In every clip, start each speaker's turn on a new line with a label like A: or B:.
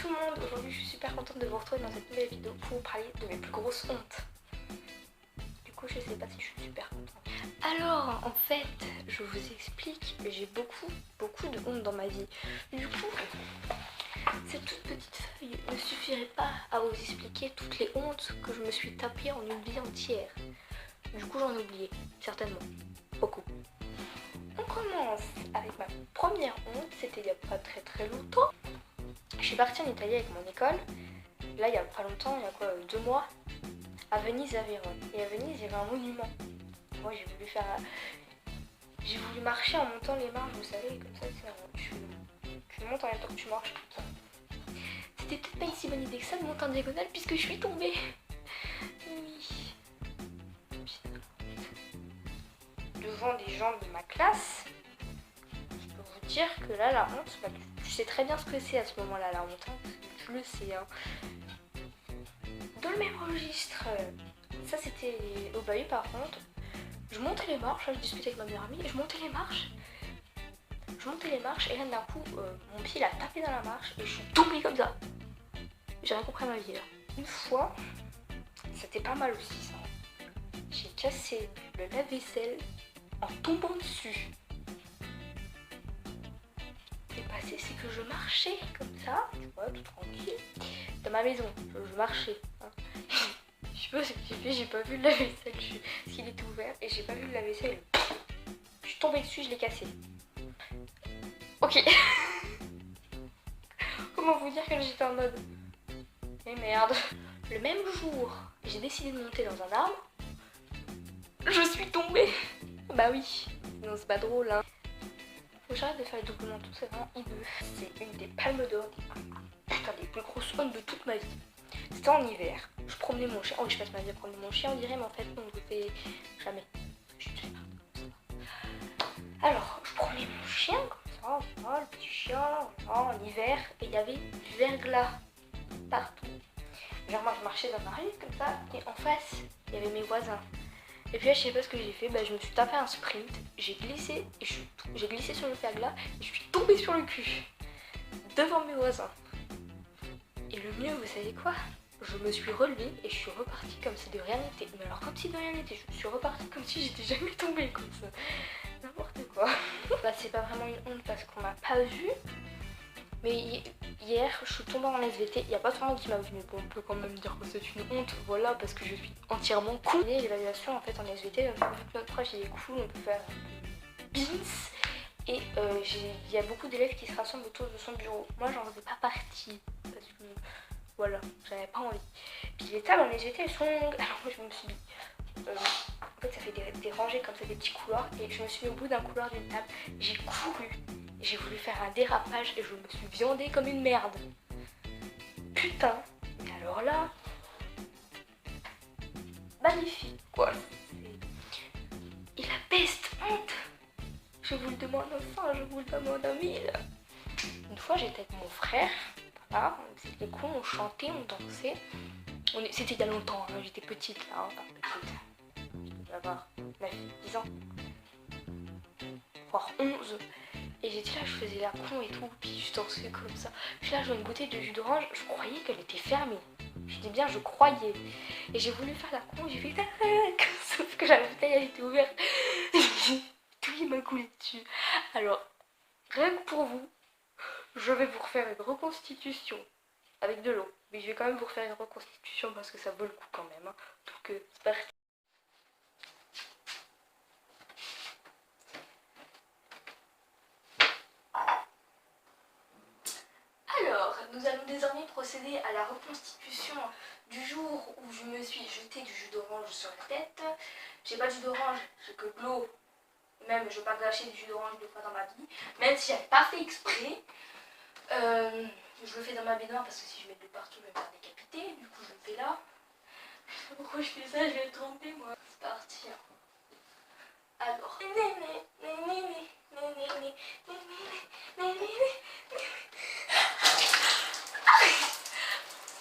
A: tout le monde, aujourd'hui je suis super contente de vous retrouver dans cette nouvelle vidéo pour vous parler de mes plus grosses hontes. Du coup je sais pas si je suis super contente. Alors en fait je vous explique, j'ai beaucoup de honte dans ma vie. Du coup cette toute petite feuille ne suffirait pas à vous expliquer toutes les hontes que je me suis tapées en une vie entière. Du coup j'en ai oublié, certainement, beaucoup. On commence avec ma première honte, c'était il y a pas très longtemps. Je suis partie en Italie avec mon école, là il y a pas longtemps, il y a quoi, 2 mois, à Venise, à Vérone. Et à Venise il y avait un monument. Moi j'ai voulu marcher en montant les marches, vous savez, comme ça tu montes en même temps que tu marches tout le temps. C'était peut-être pas une si bonne idée que ça de monter en diagonale puisque je suis tombée. Oui. Devant des gens de ma classe, je peux vous dire que là la honte, bah, tu sais très bien ce que c'est à ce moment-là la honte, hein, tu le sais. Hein. Dans le même registre, ça c'était au bahut par contre, je montais les marches, je discutais avec ma meilleure amie, et je montais les marches et là d'un coup mon pied il a tapé dans la marche et je suis tombée comme ça. J'ai rien compris à ma vie là. Une fois, c'était pas mal aussi ça, j'ai cassé le lave-vaisselle en tombant dessus. Ce qui est passé, c'est que je marchais comme ça, tu vois, tout tranquille, dans ma maison, je marchais. Hein. Je sais pas ce que j'ai fait, j'ai pas vu le lave-vaisselle, parce qu'il était ouvert, et j'ai pas vu le lave-vaisselle. Je suis tombée dessus, je l'ai cassé. Ok. Comment vous dire que j'étais en mode mais merde. Le même jour, j'ai décidé de monter dans un arbre. Je suis tombée. Bah oui, non c'est pas drôle hein. Faut que j'arrête de faire les doubles manteaux, c'est vraiment hideux. C'est une des palmes d'or, des plus grosses hontes de toute ma vie. C'était en hiver, je promenais mon chien. Oh je passe ma vie à promener mon chien on dirait, mais en fait non, je le fais jamais. Je suis alors, je promenais mon chien comme ça, voilà, le petit chien, voilà, en hiver, et il y avait du verglas partout. Genre moi je marchais dans ma rue comme ça, et en face, il y avait mes voisins. Et puis là, je sais pas ce que j'ai fait, bah, je me suis tapé un sprint, j'ai glissé, et j'ai glissé sur le verglas, et je suis tombée sur le cul, devant mes voisins. Et le mieux, vous savez quoi? Je me suis relevée et je suis repartie comme si de rien n'était. Mais alors comme si de rien n'était, je suis repartie comme si j'étais jamais tombée comme ça. N'importe quoi. Bah c'est pas vraiment une honte parce qu'on m'a pas vu. Mais hier, je suis tombée en SVT, il n'y a pas tout le monde qui m'a vu, mais bon, on peut quand même dire que c'est une honte, voilà, parce que je suis entièrement con. Et l'évaluation en fait en SVT, notre proche il est cool, on peut faire beans. Et il y a beaucoup d'élèves qui se rassemblent autour de son bureau. Moi j'en faisais pas partie, parce que voilà, j'avais pas envie. Puis les tables en SVT elles sont longues, alors moi je me suis mis... en fait ça fait des rangées comme ça, des petits couloirs, et je me suis mis au bout d'un couloir d'une table, j'ai couru. J'ai voulu faire un dérapage et je me suis viandée comme une merde. Putain, et alors là, magnifique quoi. Et la peste, honte. Je vous le demande enfin, je vous le demande à 1000. Une fois j'étais avec mon frère, voilà, c'était cool, on chantait, on dansait. C'était il y a longtemps, hein, j'étais petite là, enfin petite. Je devais avoir 9, 10 ans, voire 11. Et j'étais là, je faisais la con et tout, puis je dansais comme ça. Je suis là, je vois une bouteille de jus d'orange, je croyais qu'elle était fermée. Je dis bien, je croyais. Et j'ai voulu faire la con, j'ai fait sauf que la bouteille elle était ouverte. Tout il m'a coulé dessus. Alors, rien que pour vous, je vais vous refaire une reconstitution avec de l'eau. Mais je vais quand même vous refaire une reconstitution parce que ça vaut le coup quand même. Hein. Donc, c'est parti. Alors, nous allons désormais procéder à la reconstitution du jour où je me suis jeté du jus d'orange sur la tête. J'ai pas de jus d'orange, j'ai que de l'eau. Même, je vais pas gâcher du jus d'orange 2 fois dans ma vie. Même si j'avais pas fait exprès. Je le fais dans ma baignoire parce que si je mets de l'eau partout, je vais me faire décapiter. Du coup, je le fais là. Je sais pas pourquoi je fais ça, je vais être trempée moi. C'est parti. Alors.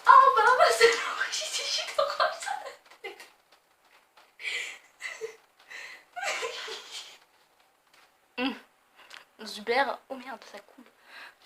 A: Oh bah c'est l'enregistré, je suis trop Super. Oh merde, ça coule.